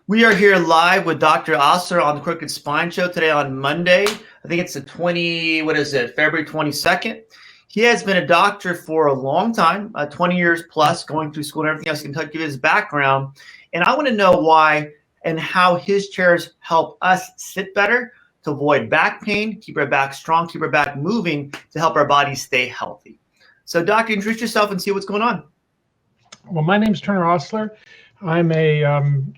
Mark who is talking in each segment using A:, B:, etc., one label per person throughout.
A: We are here live with Dr. Osler on the Crooked Spine Show today on Monday. I think it's February 22nd. He has been a doctor for a long time, 20 years plus, going through school and everything else. He can give his background. And I want to know why and how his chairs help us sit better to avoid back pain, keep our back strong, keep our back moving to help our bodies stay healthy. So, Doctor, introduce yourself and see what's going on.
B: Well, my name's Turner Osler. I'm a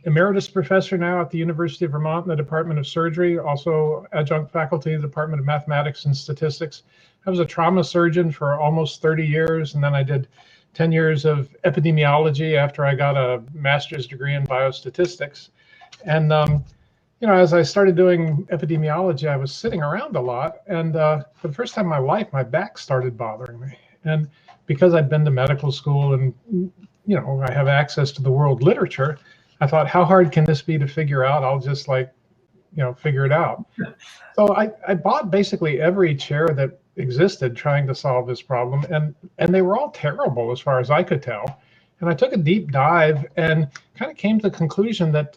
B: emeritus professor now at the University of Vermont in the Department of Surgery, also adjunct faculty in the Department of Mathematics and Statistics. I was a trauma surgeon for almost 30 years, and then I did 10 years of epidemiology after I got a master's degree in biostatistics. And as I started doing epidemiology, I was sitting around a lot, and for the first time in my life, my back started bothering me. And because I'd been to medical school and I have access to the world literature, I thought, how hard can this be to figure out? I'll just figure it out. So I bought basically every chair that existed trying to solve this problem. And they were all terrible as far as I could tell. And I took a deep dive and kind of came to the conclusion that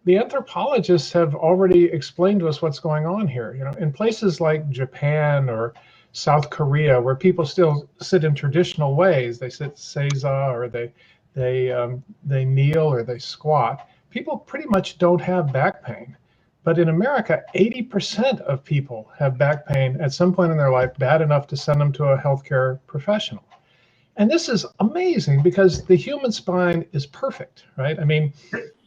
B: the anthropologists have already explained to us what's going on here. In places like Japan or South Korea, where people still sit in traditional ways, they sit seiza, or they kneel, or they squat. People pretty much don't have back pain. But in America, 80% of people have back pain at some point in their life, bad enough to send them to a healthcare professional. And this is amazing because the human spine is perfect, right? I mean,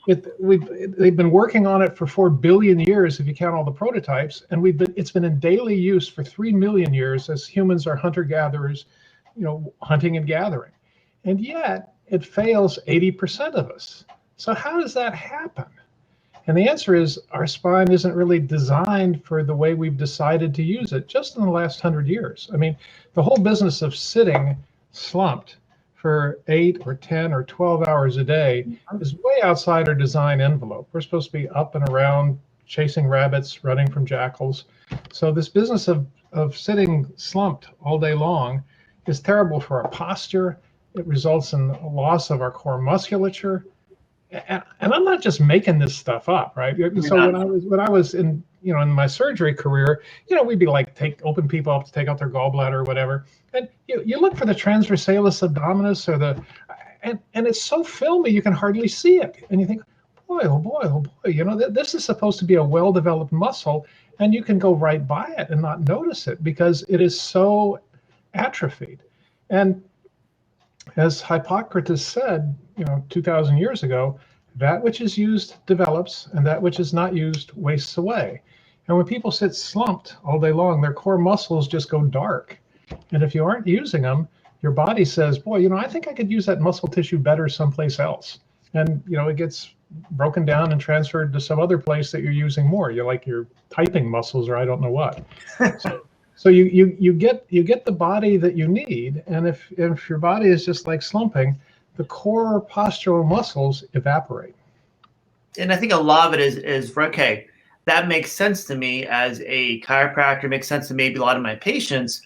B: they've been working on it for 4 billion years if you count all the prototypes, and it's been in daily use for 3 million years as humans are hunter-gatherers, hunting and gathering. And yet it fails 80% of us. So how does that happen? And the answer is our spine isn't really designed for the way we've decided to use it just in the last 100 years. I mean, the whole business of sitting slumped for 8 or 10 or 12 hours a day is way outside our design envelope. We're supposed to be up and around, chasing rabbits, running from jackals. So this business of sitting slumped all day long is terrible for our posture. It results in a loss of our core musculature. And I'm not just making this stuff up, right? So when I was in in my surgery career, we'd be like open people up to take out their gallbladder or whatever, and you look for the transversalis abdominis or and it's so filmy you can hardly see it, and you think, boy, oh boy, oh boy, this is supposed to be a well-developed muscle, and you can go right by it and not notice it because it is so atrophied. And as Hippocrates said, 2,000 years ago, that which is used develops, and that which is not used wastes away. And when people sit slumped all day long, their core muscles just go dark. And if you aren't using them, your body says, boy, I think I could use that muscle tissue better someplace else. And, it gets broken down and transferred to some other place that you're using more. You're like your typing muscles or I don't know what. So you get the body that you need, and if your body is just like slumping, the core postural muscles evaporate.
A: And I think a lot of it is okay, that makes sense to me as a chiropractor, makes sense to maybe a lot of my patients,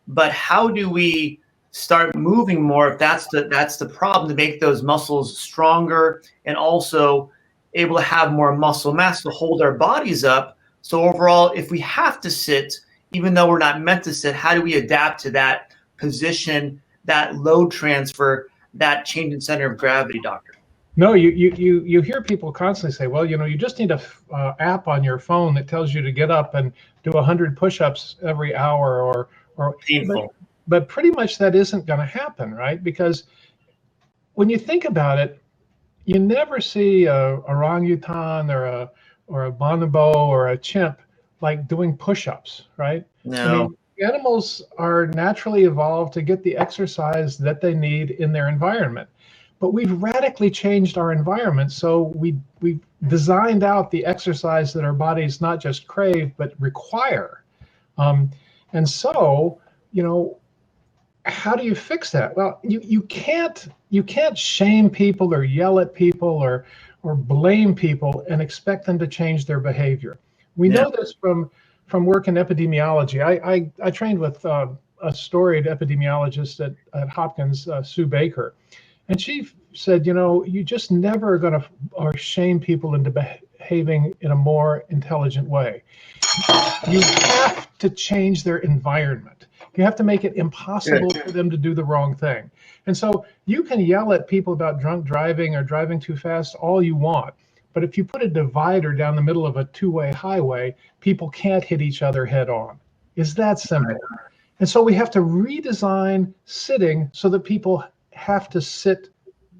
A: but how do we start moving more if that's the problem, to make those muscles stronger and also able to have more muscle mass to hold our bodies up? So overall, if we have to sit, even though we're not meant to sit, how do we adapt to that position, that load transfer, that change in center of gravity, doctor?
B: No, you hear people constantly say, well, you just need a app on your phone that tells you to get up and do 100 push-ups every hour, or
A: painful.
B: But pretty much that isn't going to happen, right? Because when you think about it, you never see a orangutan or a bonobo or a chimp like doing push-ups, right?
A: No.
B: I mean, animals are naturally evolved to get the exercise that they need in their environment. But we've radically changed our environment, so we've designed out the exercise that our bodies not just crave, but require. And so, how do you fix that? Well, you can't shame people or yell at people or blame people and expect them to change their behavior. We know this from work in epidemiology. I trained with a storied epidemiologist at Hopkins, Sue Baker. And she said, you just never are going to or shame people into behaving in a more intelligent way. You have to change their environment. You have to make it impossible for them to do the wrong thing. And so you can yell at people about drunk driving or driving too fast all you want. But if you put a divider down the middle of a two-way highway, people can't hit each other head on. It's that simple. And so we have to redesign sitting so that people have to sit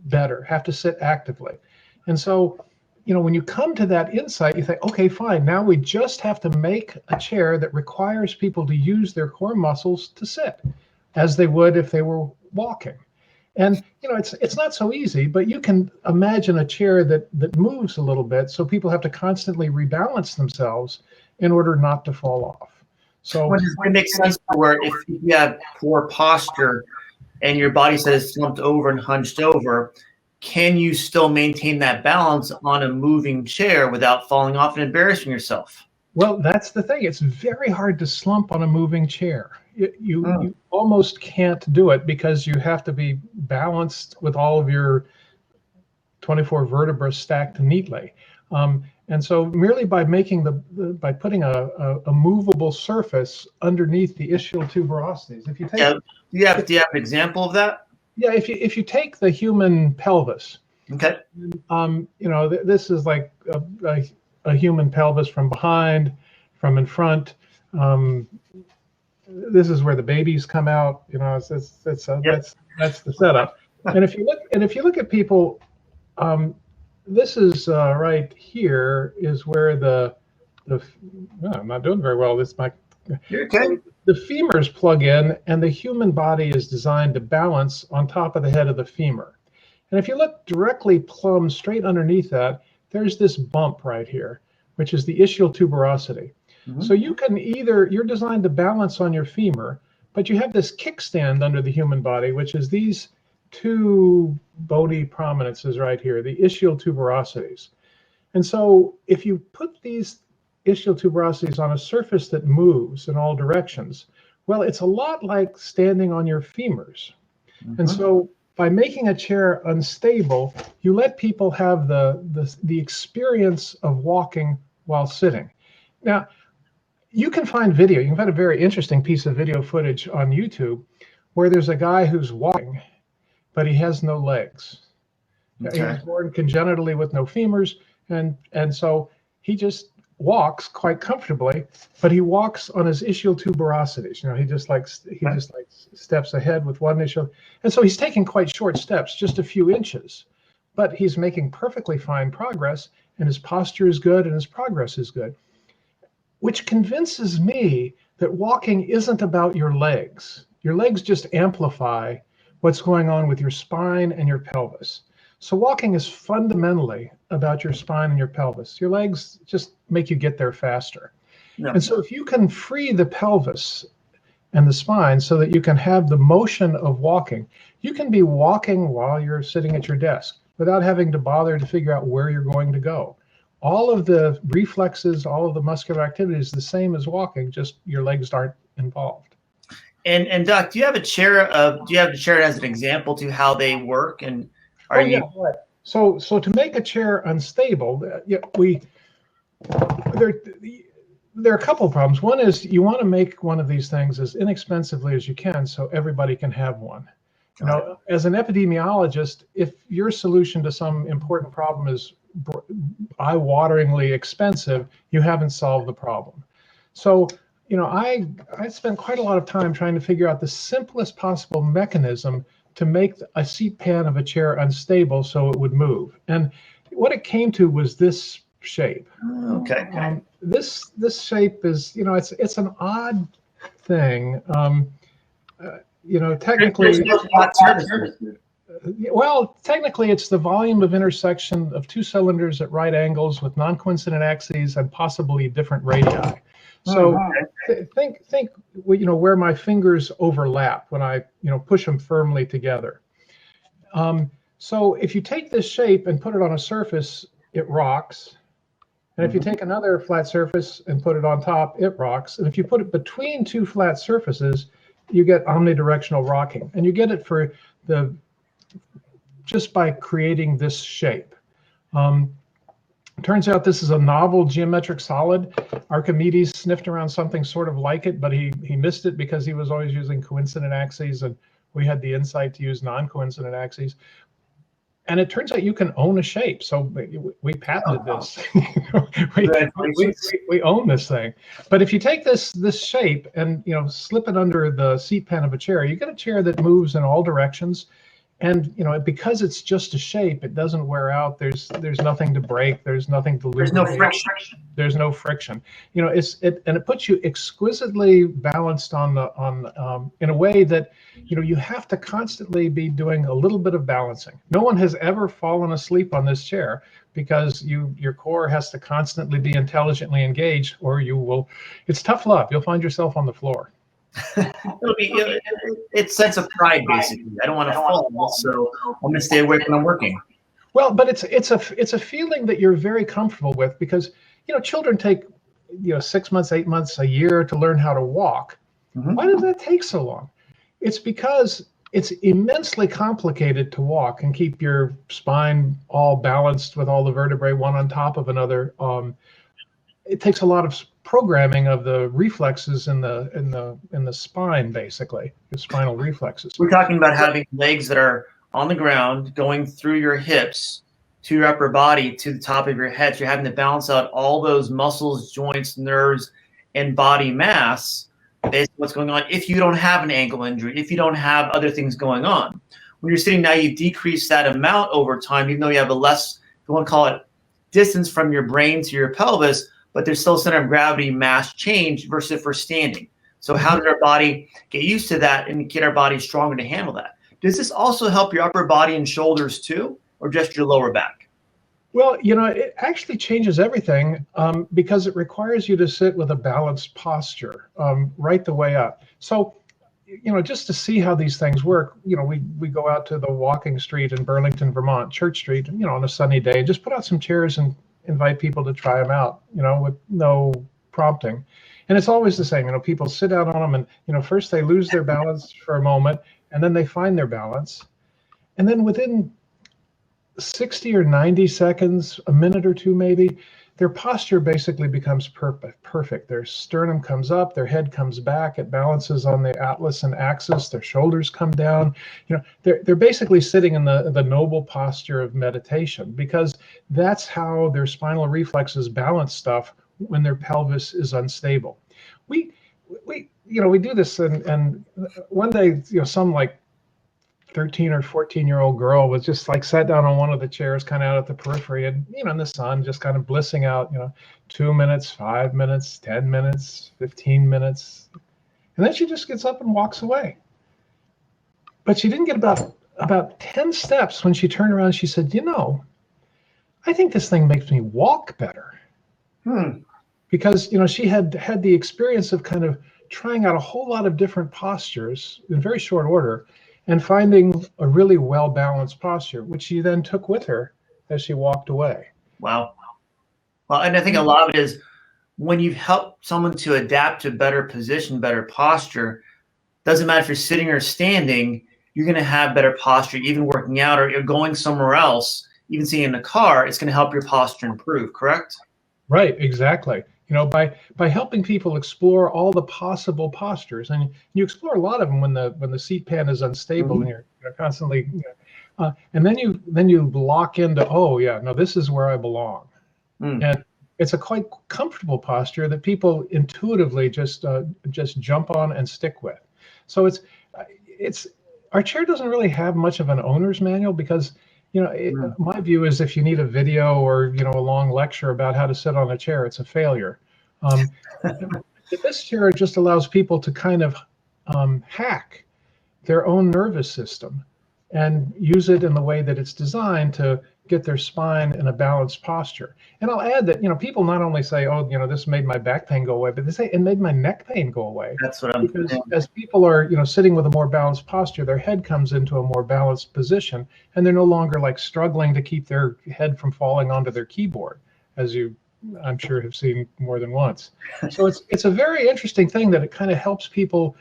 B: better, have to sit actively. And so, when you come to that insight, you think, okay, fine, now we just have to make a chair that requires people to use their core muscles to sit as they would if they were walking. And, it's not so easy, but you can imagine a chair that moves a little bit, so people have to constantly rebalance themselves in order not to fall off. So
A: it makes sense for where if you have poor posture and your body set is slumped over and hunched over, can you still maintain that balance on a moving chair without falling off and embarrassing yourself?
B: Well, that's the thing. It's very hard to slump on a moving chair. You almost can't do it because you have to be balanced with all of your 24 vertebrae stacked neatly. And so merely by making by putting a movable surface underneath the ischial tuberosities, if you take,
A: do you have an example of that?
B: Yeah, if you take the human pelvis,
A: okay,
B: this is like a human pelvis from behind, from in front. This is where the babies come out. That's the setup. And if you look at people, this is right here is where I'm not doing very well.
A: You're okay.
B: The femurs plug in, and the human body is designed to balance on top of the head of the femur. And if you look directly plumb straight underneath that, there's this bump right here, which is the ischial tuberosity. Mm-hmm. So you're designed to balance on your femur, but you have this kickstand under the human body, which is these two bony prominences right here, the ischial tuberosities. And so if you put these ischial tuberosities on a surface that moves in all directions, well, it's a lot like standing on your femurs. Mm-hmm. And so by making a chair unstable, you let people have the experience of walking while sitting. Now, you can find video. You can find a very interesting piece of video footage on YouTube where there's a guy who's walking, but he has no legs. Okay. He was born congenitally with no femurs, and so he just walks quite comfortably, but he walks on his ischial tuberosities. He just steps ahead with one ischial, and so he's taking quite short steps, just a few inches, but he's making perfectly fine progress, and his posture is good, and his progress is good, which convinces me that walking isn't about your legs. Your legs just amplify what's going on with your spine and your pelvis. So walking is fundamentally about your spine and your pelvis. Your legs just make you get there faster. Yeah. And so if you can free the pelvis and the spine so that you can have the motion of walking, you can be walking while you're sitting at your desk without having to bother to figure out where you're going to go. All of the reflexes, all of the muscular activity is the same as walking, just your legs aren't involved.
A: And Doc, do you have a chair as an example to how they work? And
B: right. So to make a chair unstable, there are a couple of problems. One is you want to make one of these things as inexpensively as you can so everybody can have one. As an epidemiologist, if your solution to some important problem is eye-wateringly expensive, you haven't solved the problem. So, I spent quite a lot of time trying to figure out the simplest possible mechanism to make a seat pan of a chair unstable so it would move. And what it came to was this shape.
A: Okay.
B: This shape is, it's an odd thing. Technically, technically it's the volume of intersection of two cylinders at right angles with non-coincident axes and possibly different radii. So think where my fingers overlap when I push them firmly together. So if you take this shape and put it on a surface, it rocks. And if you take another flat surface and put it on top, it rocks. And if you put it between two flat surfaces, you get omnidirectional rocking. And you get it for the just by creating this shape. Turns out this is a novel geometric solid. Archimedes sniffed around something sort of like it, but he missed it because he was always using coincident axes, and we had the insight to use non-coincident axes. And it turns out you can own a shape. So we patented this. we own this thing. But if you take this shape and slip it under the seat pan of a chair, you get a chair that moves in all directions. And because it's just a shape, it doesn't wear out. There's nothing to break. There's nothing to lose.
A: There's no friction.
B: There's no friction. It puts you exquisitely balanced in a way that you have to constantly be doing a little bit of balancing. No one has ever fallen asleep on this chair because your core has to constantly be intelligently engaged, or you will. It's tough love. You'll find yourself on the floor.
A: It's sense of pride, basically. I don't want to fall, so I'm going to stay awake when I'm working.
B: Well, but it's a feeling that you're very comfortable with, because children take 6 months, 8 months, a year to learn how to walk. Mm-hmm. Why does that take so long? It's because it's immensely complicated to walk and keep your spine all balanced with all the vertebrae one on top of another. It takes a lot of programming of the reflexes in the spine, basically, the spinal reflexes.
A: We're talking about having legs that are on the ground, going through your hips to your upper body to the top of your head. So you're having to balance out all those muscles, joints, nerves, and body mass based on what's going on. If you don't have an ankle injury, if you don't have other things going on, when you're sitting now, you decrease that amount over time, even though you have a less, if you want to call it, distance from your brain to your pelvis, but there's still center of gravity mass change versus if we're standing. So how did our body get used to that and get our body stronger to handle that? Does this also help your upper body and shoulders too, or just your lower back?
B: Well, it actually changes everything because it requires you to sit with a balanced posture right the way up. So, just to see how these things work, we go out to the walking street in Burlington, Vermont, Church Street, on a sunny day, just put out some chairs and invite people to try them out, with no prompting. And it's always the same, people sit out on them and, first they lose their balance for a moment and then they find their balance. And then within 60 or 90 seconds, a minute or two maybe, their posture basically becomes perfect. Their sternum comes up, their head comes back, it balances on the atlas and axis, their shoulders come down. They're basically sitting in the noble posture of meditation, because that's how their spinal reflexes balance stuff when their pelvis is unstable. We do this, and one day, some 13 or 14-year-old girl was just sat down on one of the chairs kind of out at the periphery, and in the sun, just kind of blissing out, 2 minutes, 5 minutes, 10 minutes, 15 minutes. And then she just gets up and walks away. But she didn't get about 10 steps when she turned around and she said, I think this thing makes me walk better. Because, she had the experience of kind of trying out a whole lot of different postures in very short order, and finding a really well-balanced posture, which she then took with her as she walked away.
A: Wow. Well, and I think a lot of it is when you've helped someone to adapt to better position, better posture, doesn't matter if you're sitting or standing, you're going to have better posture, even working out or you're going somewhere else, even sitting in a car, it's going to help your posture improve, correct?
B: Right, exactly. By helping people explore all the possible postures, and you explore a lot of them when the seat pan is unstable, and you're constantly, and then you lock into, this is where I belong, and it's a quite comfortable posture that people intuitively just jump on and stick with. So it's our chair doesn't really have much of an owner's manual, because my view is if you need a video or a long lecture about how to sit on a chair, it's a failure. This chair just allows people to kind of hack their own nervous system and use it in the way that it's designed to get their spine in a balanced posture. And I'll add that people not only say, this made my back pain go away, but they say it made my neck pain go away.
A: That's what I'm
B: because as people are sitting with a more balanced posture, their head comes into a more balanced position, and they're no longer struggling to keep their head from falling onto their keyboard, as you I'm sure have seen more than once. So it's a very interesting thing that it kind of helps people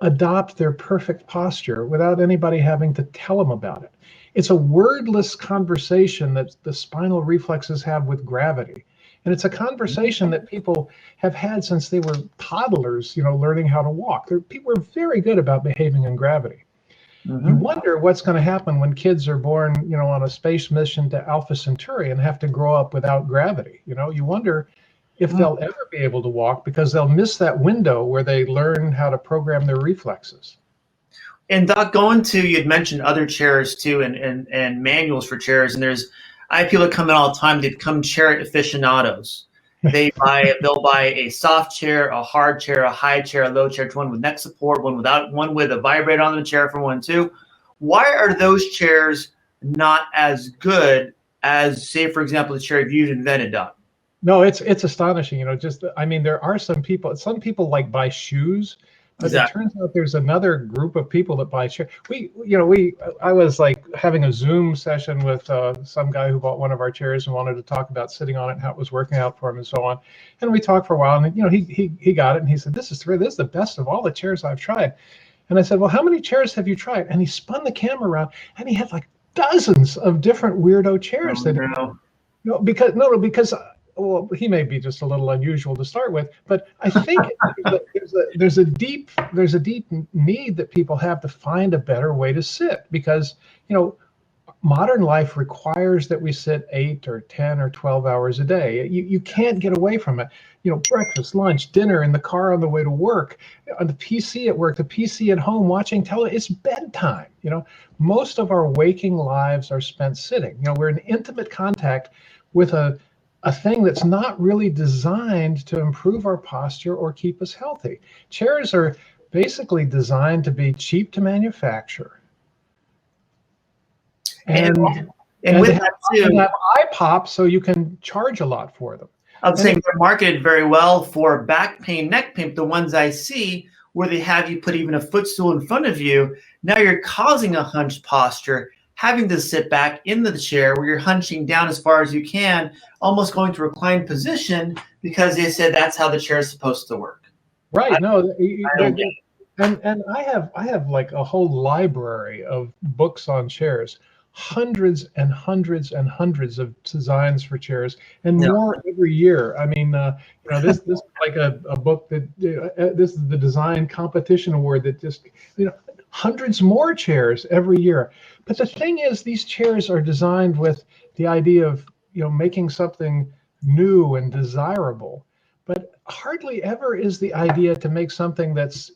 B: adopt their perfect posture without anybody having to tell them about it. It's a wordless conversation that the spinal reflexes have with gravity. And it's a conversation that people have had since they were toddlers, learning how to walk. People are very good about behaving in gravity. You wonder what's going to happen when kids are born, on a space mission to Alpha Centauri and have to grow up without gravity. You wonder if they'll ever be able to walk because they'll miss that window where they learn how to program their reflexes.
A: And Doc, you'd mentioned other chairs too, and manuals for chairs. And I have people that come in all the time. They become chair aficionados. They'll buy a soft chair, a hard chair, a high chair, a low chair, one with neck support, one without, one with a vibrator on the chair for one too. Why are those chairs not as good as, say, for example, the chair you've invented, Doc?
B: No, it's astonishing. There are some people like buy shoes, but It turns out there's another group of people that buy chairs. I was like having a Zoom session with some guy who bought one of our chairs and wanted to talk about sitting on it and how it was working out for him and so on. And we talked for a while, and he got it, and he said, this is the best of all the chairs I've tried. And I said, well, how many chairs have you tried? And he spun the camera around, and he had like dozens of different weirdo chairs. Because well, he may be just a little unusual to start with, but I think there's a deep need that people have to find a better way to sit, because modern life requires that we sit 8 or 10 or 12 hours a day. You can't get away from it. Breakfast, lunch, dinner, in the car on the way to work, on the PC at work, the PC at home, watching television. It's bedtime. Most of our waking lives are spent sitting. We're in intimate contact with a thing that's not really designed to improve our posture or keep us healthy. Chairs are basically designed to be cheap to manufacture. And with that too, have eye pops so you can charge a lot for them.
A: I'm saying they're marketed very well for back pain, neck pain. The ones I see where they have you put even a footstool in front of you, now you're causing a hunched posture, having to sit back in the chair where you're hunching down as far as you can, almost going to reclined position, because they said that's how the chair is supposed to work.
B: Right. And I have like a whole library of books on chairs, hundreds and hundreds and hundreds of designs for chairs, and more every year. This is like a book that this is the design competition award that just hundreds more chairs every year. But the thing is, these chairs are designed with the idea of making something new and desirable, but hardly ever is the idea to make something that's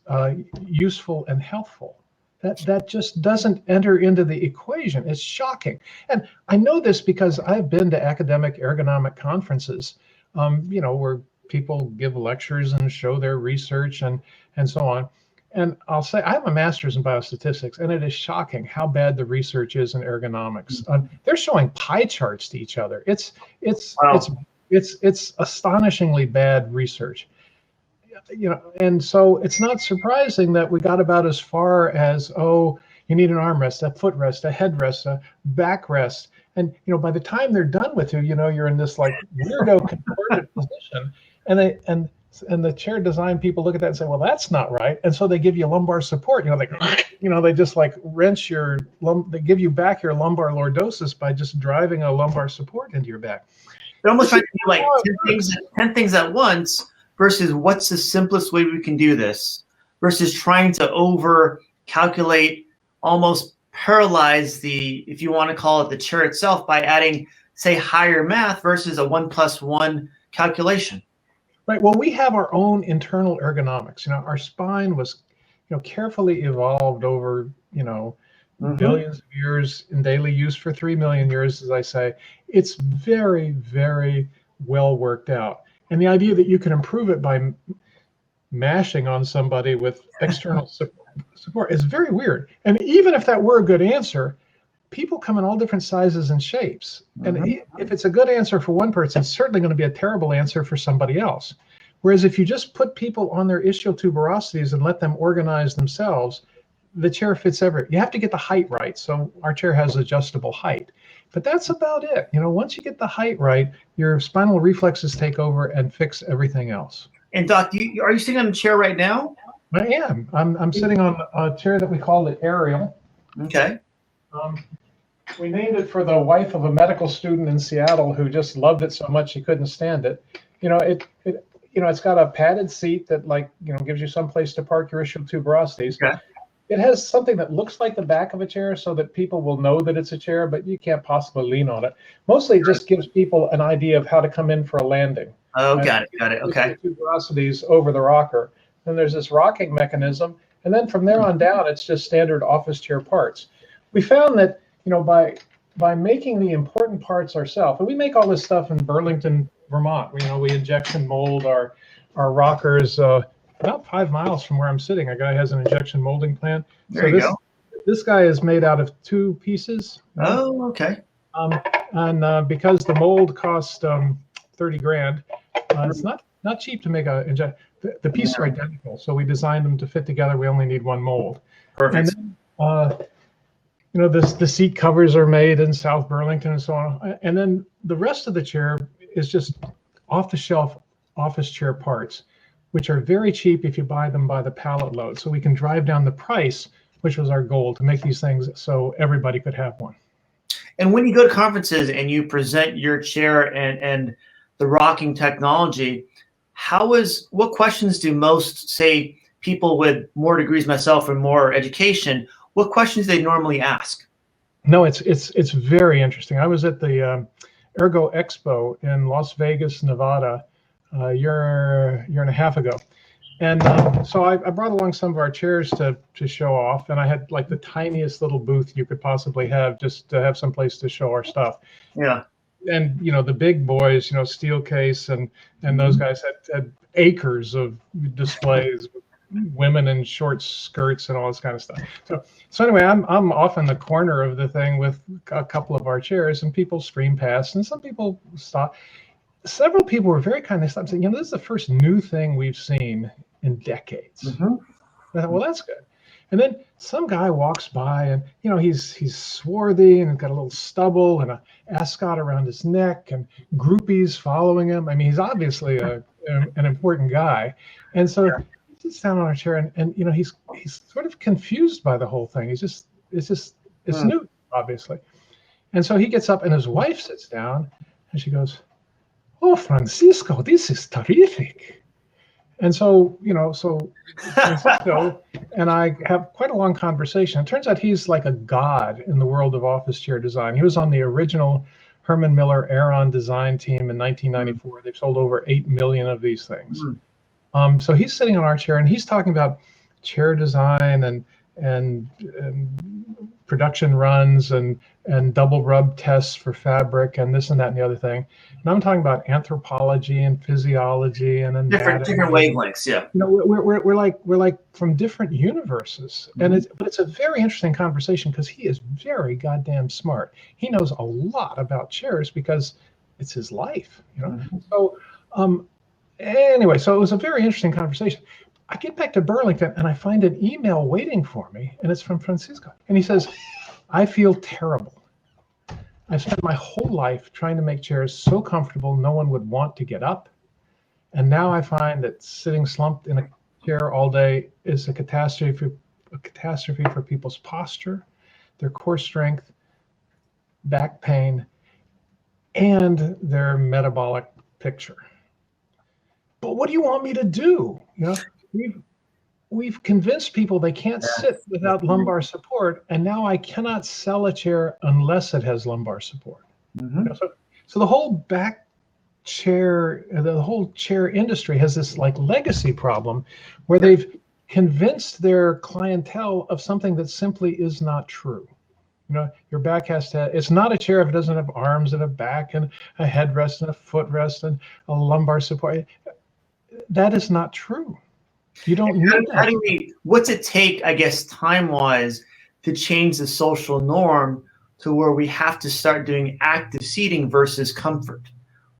B: useful and healthful. That just doesn't enter into the equation. It's shocking. And I know this because I've been to academic ergonomic conferences, where people give lectures and show their research and so on. And I'll say I have a master's in biostatistics, and it is shocking how bad the research is in ergonomics. They're showing pie charts to each other. It's astonishingly bad research. And so it's not surprising that we got about as far as, you need an armrest, a footrest, a headrest, a backrest. And, by the time they're done with you, you're in this like weirdo contorted position. And the chair design people look at that and say, well, that's not right. And so they give you lumbar support. They just like wrench they give you back your lumbar lordosis by just driving a lumbar support into your back.
A: They're almost trying to do like 10 things at once, versus what's the simplest way we can do this, versus trying to over calculate, almost paralyze if you want to call it the chair itself, by adding, say, higher math versus a 1 + 1 calculation.
B: Right. Well, we have our own internal ergonomics. Our spine was, carefully evolved over, billions of years in daily use for 3 million years, as I say. It's very, very well worked out. And the idea that you can improve it by mashing on somebody with external support is very weird. And even if that were a good answer, people come in all different sizes and shapes. And if it's a good answer for one person, it's certainly going to be a terrible answer for somebody else. Whereas if you just put people on their ischial tuberosities and let them organize themselves, the chair fits everywhere. You have to get the height right. So our chair has adjustable height. But that's about it. Once you get the height right, your spinal reflexes take over and fix everything else.
A: And Doc, are you sitting on a chair right now?
B: I am. I'm sitting on a chair that we call the Ariel.
A: Okay.
B: We named it for the wife of a medical student in Seattle who just loved it so much she couldn't stand it. It's got a padded seat that gives you some place to park your ischial tuberosities.
A: Okay.
B: It has something that looks like the back of a chair so that people will know that it's a chair, but you can't possibly lean on it. Mostly it just gives people an idea of how to come in for a landing.
A: Oh, got it. Okay.
B: Tuberosities over the rocker. Then there's this rocking mechanism. And then from there on down, it's just standard office chair parts. We found that, by making the important parts ourselves, and we make all this stuff in Burlington, Vermont. We injection mold our rockers about 5 miles from where I'm sitting. A guy has an injection molding plant.
A: There you go.
B: This guy is made out of 2 pieces.
A: Oh, okay.
B: And because the mold cost 30 grand, it's not cheap to make a inject. The pieces are identical, so we designed them to fit together. We only need 1 mold.
A: Perfect.
B: And then, the seat covers are made in South Burlington and so on. And then the rest of the chair is just off-the-shelf office chair parts, which are very cheap if you buy them by the pallet load. So we can drive down the price, which was our goal, to make these things so everybody could have one.
A: And when you go to conferences and you present your chair and the rocking technology, what questions do most, say, people with more degrees, myself, and more education, what questions they normally ask?
B: No, it's very interesting. I was at the Ergo Expo in Las Vegas, Nevada, a year and a half ago. And so I brought along some of our chairs to show off, and I had the tiniest little booth you could possibly have, just to have some place to show our stuff.
A: Yeah.
B: And the big boys, Steelcase and those guys had acres of displays, with women in short skirts and all this kind of stuff. So anyway, I'm off in the corner of the thing with a couple of our chairs, and people stream past, and some people stop. Several people were very kind. They stopped saying, this is the first new thing we've seen in decades.
A: Mm-hmm.
B: I thought, well, that's good. And then some guy walks by, and he's swarthy and got a little stubble and a ascot around his neck, and groupies following him. I mean, he's obviously an important guy. And so he sits down on a chair, and he's sort of confused by the whole thing. It's new, obviously. And so he gets up, and his wife sits down, and she goes, "Oh, Francisco, this is terrific." And so, Francisco and I have quite a long conversation. It turns out he's like a god in the world of office chair design. He was on the original Herman Miller Aeron design team in 1994. They've sold over 8 million of these things. So he's sitting on our chair, and he's talking about chair design and production runs and double rub tests for fabric and this and that and the other thing. And I'm talking about anthropology and physiology and
A: different wavelengths. Yeah.
B: We're like from different universes. And it's a very interesting conversation because he is very goddamn smart. He knows a lot about chairs because it's his life, So anyway, so it was a very interesting conversation. I get back to Burlington and I find an email waiting for me, and it's from Francisco. And he says, "I feel terrible. I've spent my whole life trying to make chairs so comfortable no one would want to get up. And now I find that sitting slumped in a chair all day is a catastrophe for people's posture, their core strength, back pain, and their metabolic picture. But what do you want me to do? We've convinced people they can't sit without lumbar support, and now I cannot sell a chair unless it has lumbar support." So the whole back chair, the whole chair industry has this legacy problem where they've convinced their clientele of something that simply is not true. Your back it's not a chair if it doesn't have arms and a back and a headrest and a footrest and a lumbar support. That is not true. You don't need that.
A: What's it take, I guess, time-wise, to change the social norm to where we have to start doing active seating versus comfort?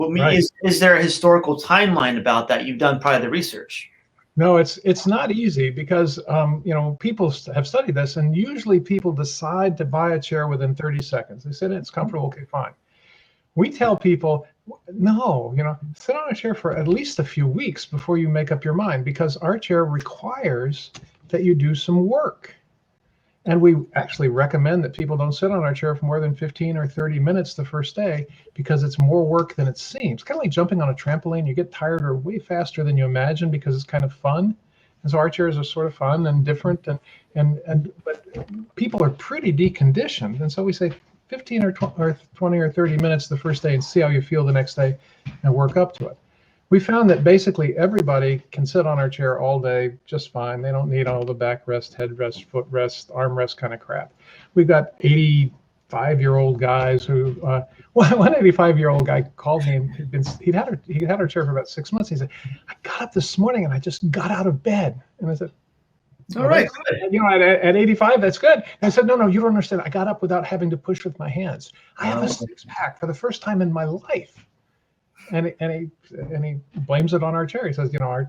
A: Is there a historical timeline about that? You've done probably the research.
B: No, it's not easy because people have studied this, and usually people decide to buy a chair within 30 seconds. They said it's comfortable, okay, fine. We tell people, no, sit on a chair for at least a few weeks before you make up your mind, because our chair requires that you do some work. And we actually recommend that people don't sit on our chair for more than 15 or 30 minutes the first day, because it's more work than it seems. Kind of like jumping on a trampoline. You get tired or way faster than you imagine because it's kind of fun. And so our chairs are sort of fun and different, but people are pretty deconditioned. And so we say 15 or 20 or 30 minutes the first day and see how you feel the next day and work up to it. We found that basically everybody can sit on our chair all day just fine. They don't need all the back rest, head rest, foot rest, arm rest kind of crap. We've got 85-year-old guys who, one 85-year-old guy called me, and he'd had our chair for about 6 months. He said, I got up this morning and I just got out of bed. And I said,
A: all right.
B: You know, at 85, that's good. And I said, no, you don't understand. I got up without having to push with my hands. I have a six-pack for the first time in my life. And he blames it on our chair. He says, you know,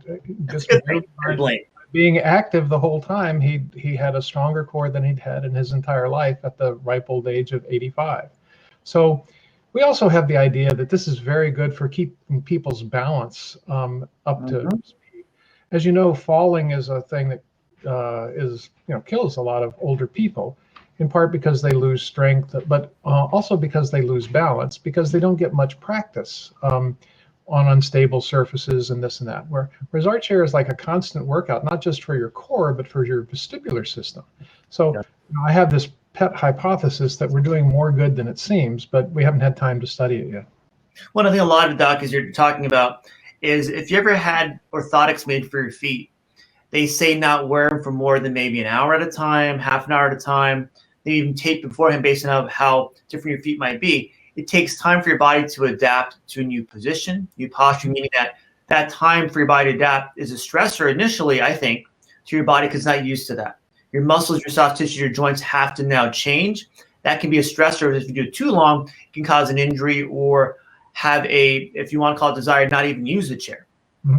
B: being active the whole time, he had a stronger core than he'd had in his entire life at the ripe old age of 85. So we also have the idea that this is very good for keeping people's balance up to speed. As you know, falling is a thing that kills a lot of older people, in part because they lose strength, but also because they lose balance, because they don't get much practice on unstable surfaces and this and that. Whereas our chair is like a constant workout, not just for your core, but for your vestibular system. So I have this pet hypothesis that we're doing more good than it seems, but we haven't had time to study it yet.
A: One of the thing a lot of doctors you're talking about is if you ever had orthotics made for your feet, they say not wear them for more than maybe an hour at a time, half an hour at a time. They even tape beforehand based on how different your feet might be. It takes time for your body to adapt to a new position, new posture, meaning that time for your body to adapt is a stressor initially, I think, to your body because it's not used to that. Your muscles, your soft tissue, your joints have to now change. That can be a stressor. If you do it too long, it can cause an injury or have if you want to call it desire, not even use the chair.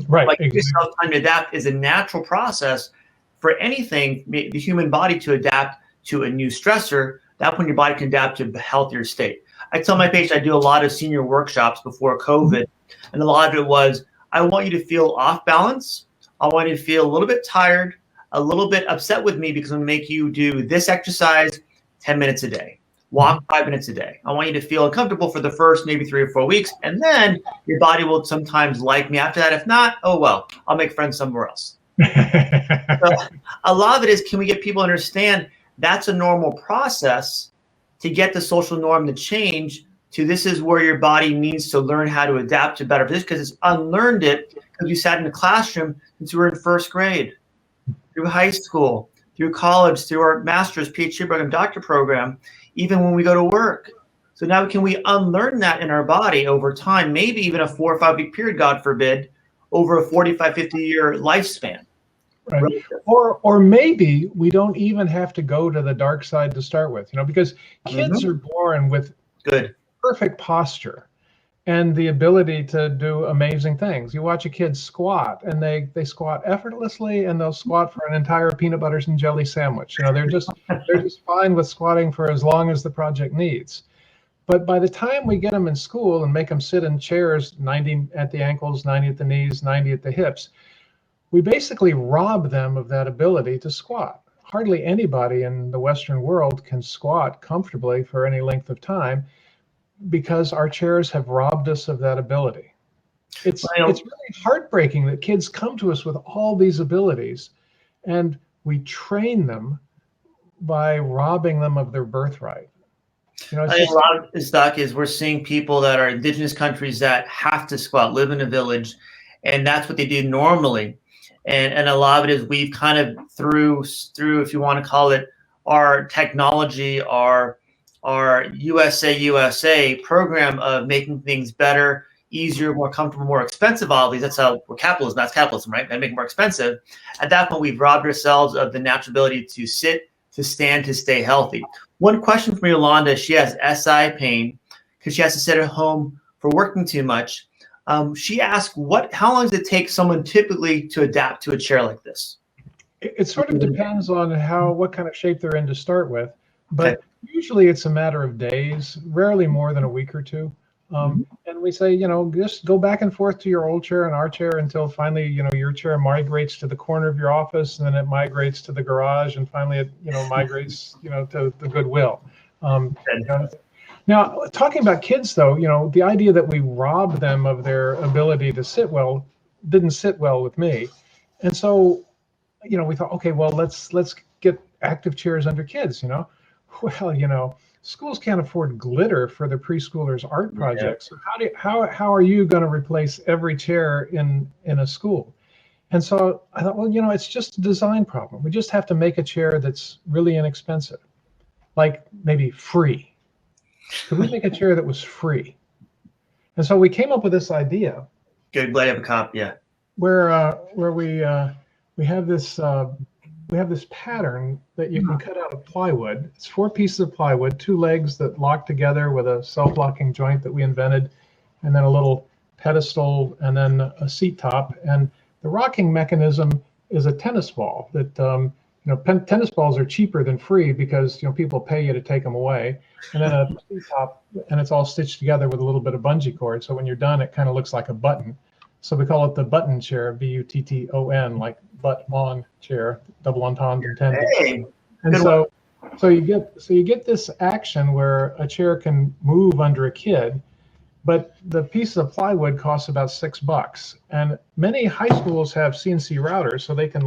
B: Right.
A: Like yourself, time to adapt is a natural process for anything, the human body to adapt to a new stressor. That's when your body can adapt to a healthier state. I tell my patients, I do a lot of senior workshops before COVID, and a lot of it was, I want you to feel off balance. I want you to feel a little bit tired, a little bit upset with me because I'm going to make you do this exercise 10 minutes a day. Walk 5 minutes a day. I want you to feel uncomfortable for the first maybe 3 or 4 weeks, and then your body will sometimes like me after that. If not, oh well, I'll make friends somewhere else. So a lot of it is, can we get people to understand that's a normal process to get the social norm to change to this is where your body needs to learn how to adapt to better position, because it's unlearned it because you sat in the classroom since you were in first grade, through high school, through college, through our master's, PhD program, doctor program, even when we go to work. So now can we unlearn that in our body over time, maybe even a 4 or 5 week period, God forbid, over a 45, 50-year lifespan.
B: Right. Or maybe we don't even have to go to the dark side to start with, because kids are born with perfect posture and the ability to do amazing things. You watch a kid squat and they squat effortlessly, and they'll squat for an entire peanut butter and jelly sandwich. They're just fine with squatting for as long as the project needs. But by the time we get them in school and make them sit in chairs 90 at the ankles, 90 at the knees, 90 at the hips, we basically rob them of that ability to squat. Hardly anybody in the Western world can squat comfortably for any length of time because our chairs have robbed us of that ability. It's really heartbreaking that kids come to us with all these abilities and we train them by robbing them of their birthright.
A: A lot of this, Doc, is we're seeing people that are indigenous countries that have to squat, live in a village, and that's what they do normally. And a lot of it is we've kind of through, if you want to call it, our technology, our USA program of making things better, easier, more comfortable, more expensive. All these, that's how we're capitalism. That's capitalism, right? And make it more expensive. At that point, we've robbed ourselves of the natural ability to sit, to stand, to stay healthy. One question from Yolanda: she has SI pain because she has to sit at home for working too much. She asked, how long does it take someone typically to adapt to a chair like this?
B: It sort of depends on what kind of shape they're in to start with, but usually it's a matter of days, rarely more than a week or two. And we say, just go back and forth to your old chair and our chair until finally, your chair migrates to the corner of your office, and then it migrates to the garage, and finally it, migrates, to the Goodwill. Now, talking about kids, though, the idea that we rob them of their ability to sit well didn't sit well with me. And so, we thought, okay, well, let's get active chairs under kids, Well, schools can't afford glitter for the preschoolers' art projects. So how are you going to replace every chair in a school? And so I thought, well, it's just a design problem. We just have to make a chair that's really inexpensive, like maybe free. Could we make a chair that was free? And so we came up with this idea.
A: Good, glad you have a copy. Yeah.
B: Where we have this pattern that you can cut out of plywood. It's 4 pieces of plywood, 2 legs that lock together with a self-locking joint that we invented, and then a little pedestal, and then a seat top. And the rocking mechanism is a tennis ball that tennis balls are cheaper than free because people pay you to take them away. And then a seat top, and it's all stitched together with a little bit of bungee cord. So when you're done, it kind of looks like a button. So we call it the button chair, BUTTON, like butt on chair, double entendre intended.
A: Hey,
B: and so you get this action where a chair can move under a kid, but the piece of plywood costs about $6. And many high schools have CNC routers, so they can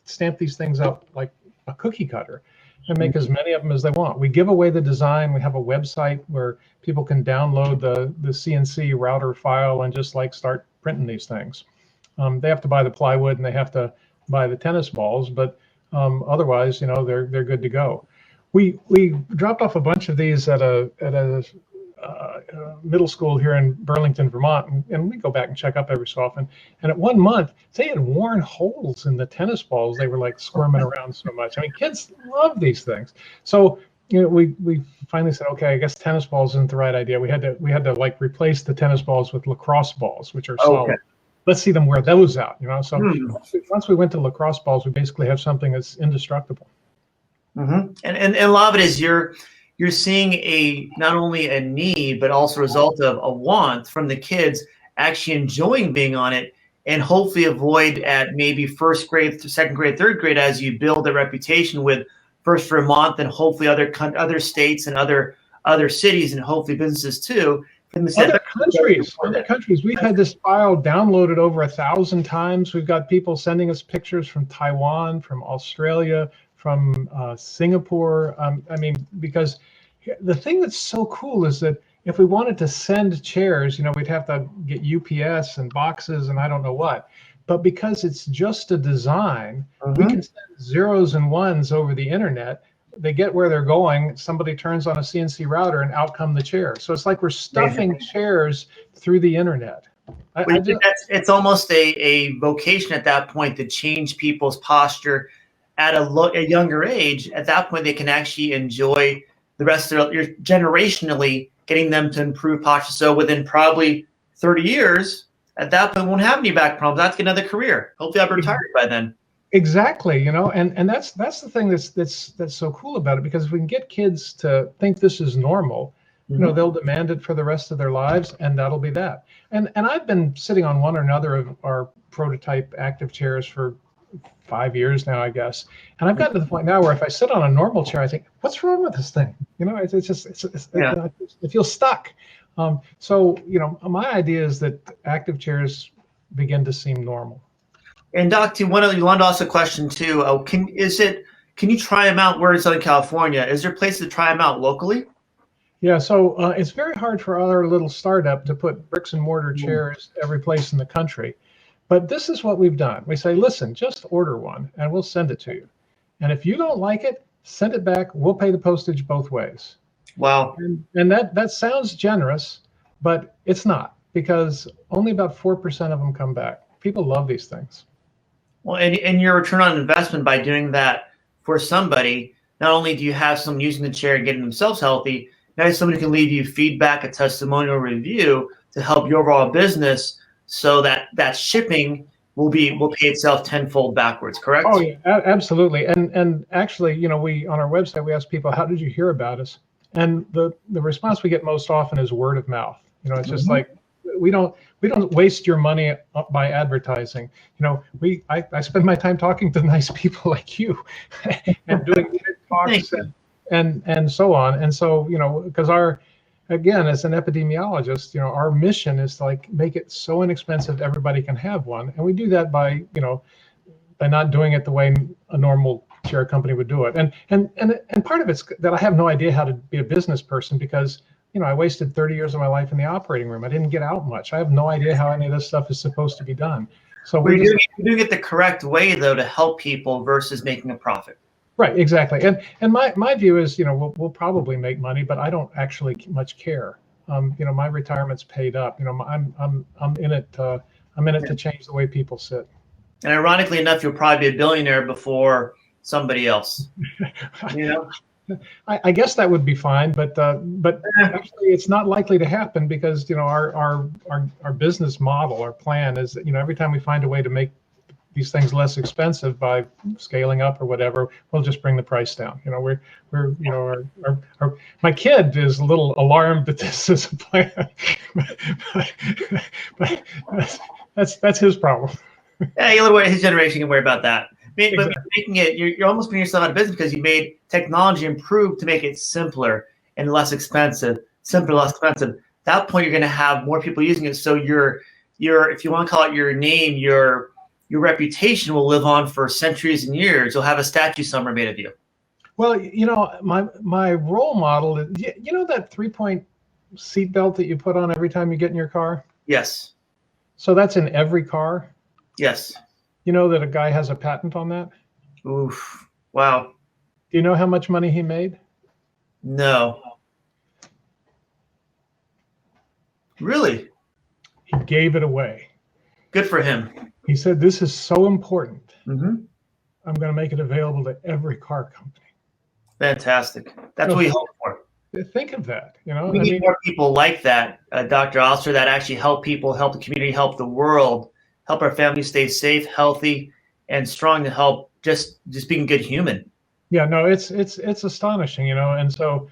B: stamp these things up like a cookie cutter and make as many of them as they want. We give away the design. We have a website where people can download the CNC router file and just start printing these things. They have to buy the plywood and they have to buy the tennis balls, but otherwise, they're good to go. We dropped off a bunch of these at a middle school here in Burlington, Vermont, and we go back and check up every so often. And at 1 month, they had worn holes in the tennis balls. They were squirming around so much. I mean, kids love these things. So we finally said, okay, I guess tennis balls isn't the right idea. We had to replace the tennis balls with lacrosse balls, which are solid. Okay. Let's see them wear those out. So once we went to lacrosse balls, we basically have something that's indestructible.
A: Mm-hmm. And a lot of it is you're seeing not only a need, but also a result of a want from the kids actually enjoying being on it, and hopefully avoid at maybe first grade, second grade, third grade, as you build a reputation with first Vermont, then hopefully other states and other cities, and hopefully businesses too.
B: Other countries. We've had this file downloaded over 1,000 times. We've got people sending us pictures from Taiwan, from Australia, from Singapore. Because the thing that's so cool is that if we wanted to send chairs, we'd have to get UPS and boxes and I don't know what. But because it's just a design, we can send zeros and ones over the internet. They get where they're going. Somebody turns on a CNC router and out come the chair. So it's like we're stuffing chairs through the internet.
A: It's almost a vocation at that point to change people's posture at a younger age. At that point, they can actually enjoy the rest of your generationally, getting them to improve posture. So within probably 30 years, at that point, won't have any back problems. That's another career. Hopefully, I'll be retired by then.
B: Exactly, and that's the thing that's so cool about it, because if we can get kids to think this is normal, they'll demand it for the rest of their lives, and that'll be that. And I've been sitting on one or another of our prototype active chairs for 5 years now, I guess. And I've gotten to the point now where if I sit on a normal chair, I think, what's wrong with this thing? It feels stuck. So my idea is that active chairs begin to seem normal.
A: And Doc, you wanted to ask a question too. Can you try them out? We're in Southern California. Is there places to try them out locally?
B: Yeah, so it's very hard for our little startup to put bricks and mortar chairs every place in the country. But this is what we've done. We say, listen, just order one and we'll send it to you. And if you don't like it, send it back. We'll pay the postage both ways.
A: Wow.
B: And that sounds generous, but it's not, because only about 4% of them come back. People love these things.
A: Well, and your return on investment by doing that for somebody, not only do you have someone using the chair and getting themselves healthy, now somebody can leave you feedback, a testimonial review to help your overall business, so that shipping will pay itself tenfold backwards, correct?
B: Oh, yeah, absolutely. And actually, we on our website, we ask people, how did you hear about us? And the response we get most often is word of mouth. It's just like, we don't waste your money by advertising. I spend my time talking to nice people like you and doing talks and so on. And so, because again, as an epidemiologist, our mission is to make it so inexpensive everybody can have one. And we do that by not doing it the way a normal chair company would do it. And part of it's that I have no idea how to be a business person, because I wasted 30 years of my life in the operating room. I didn't get out much. I have no idea how any of this stuff is supposed to be done. So
A: we're doing it the correct way, though, to help people versus making a profit.
B: Right, exactly. And my view is, we'll probably make money, but I don't actually much care. My retirement's paid up. I'm in it to change the way people sit.
A: And ironically enough, you'll probably be a billionaire before somebody else.
B: I guess that would be fine, but actually it's not likely to happen, because our business model, our plan is that every time we find a way to make these things less expensive by scaling up or whatever, we'll just bring the price down. My kid is a little alarmed that this is a plan, but that's his problem.
A: Yeah, you'll worry, his generation can worry about that. But making it, you're almost putting yourself out of business, because you made technology improve to make it simpler and less expensive. Simpler, less expensive. At that point, you're going to have more people using it. So your if you want to call it your name, your reputation will live on for centuries and years. You'll have a statue somewhere made of you.
B: Well, my role model, that 3-point seat belt that you put on every time you get in your car?
A: Yes.
B: So that's in every car?
A: Yes.
B: You know that a guy has a patent on that?
A: Oof. Wow.
B: Do you know how much money he made?
A: No. Really?
B: He gave it away.
A: Good for him.
B: He said, this is so important.
A: Mm-hmm.
B: I'm going to make it available to every car company.
A: Fantastic. That's what we hope for.
B: Think of that.
A: We need more people like that, Dr. Osler, that actually help people, help the community, help the world, help our families stay safe, healthy, and strong, to help just being a good human.
B: Yeah, no, it's astonishing, and so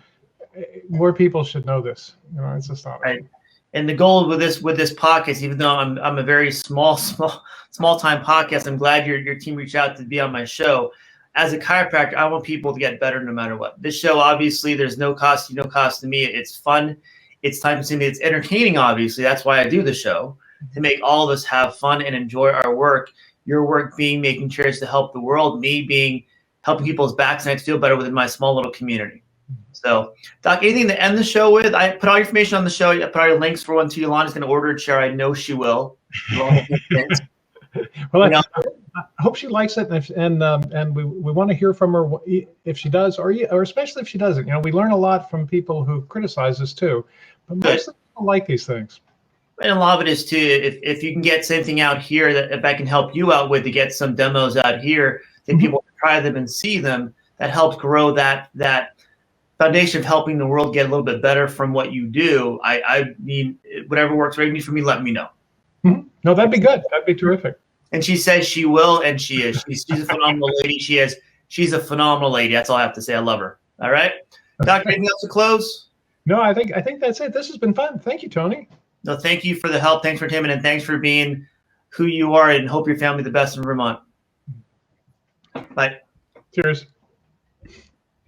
B: more people should know this. It's astonishing.
A: Right. And the goal with this podcast, even though I'm a very small time podcast, I'm glad your team reached out to be on my show. As a chiropractor, I want people to get better no matter what. This show, obviously, there's no cost to me. It's fun, it's time consuming, it's entertaining. Obviously, that's why I do the show, to make all of us have fun and enjoy our work. Your work being making chairs to help the world, me being helping people's backs and necks feel better within my small little community. So, Doc, anything to end the show with? I put all your information on the show. I put all your links for when Yolanda is going to order a chair. I know she will.
B: Well, I hope she likes it, and we want to hear from her if she does, or especially if she doesn't. We learn a lot from people who criticize us too, but most people like these things.
A: And a lot of it is too, if you can get something out here that if I can help you out with, to get some demos out here, then people can try them and see them. That helps grow that foundation of helping the world get a little bit better from what you do. I mean, whatever works right for me, let me know.
B: Mm-hmm. No, that'd be good. That'd be terrific.
A: And she says she will, and she is. She's a phenomenal lady. She's a phenomenal lady. That's all I have to say. I love her. All right, Doctor, anything else to close?
B: No, I think that's it. This has been fun. Thank you, Tony.
A: No, thank you for the help. Thanks for Tim, and thanks for being who you are, and hope your family the best in Vermont. Bye.
B: Cheers.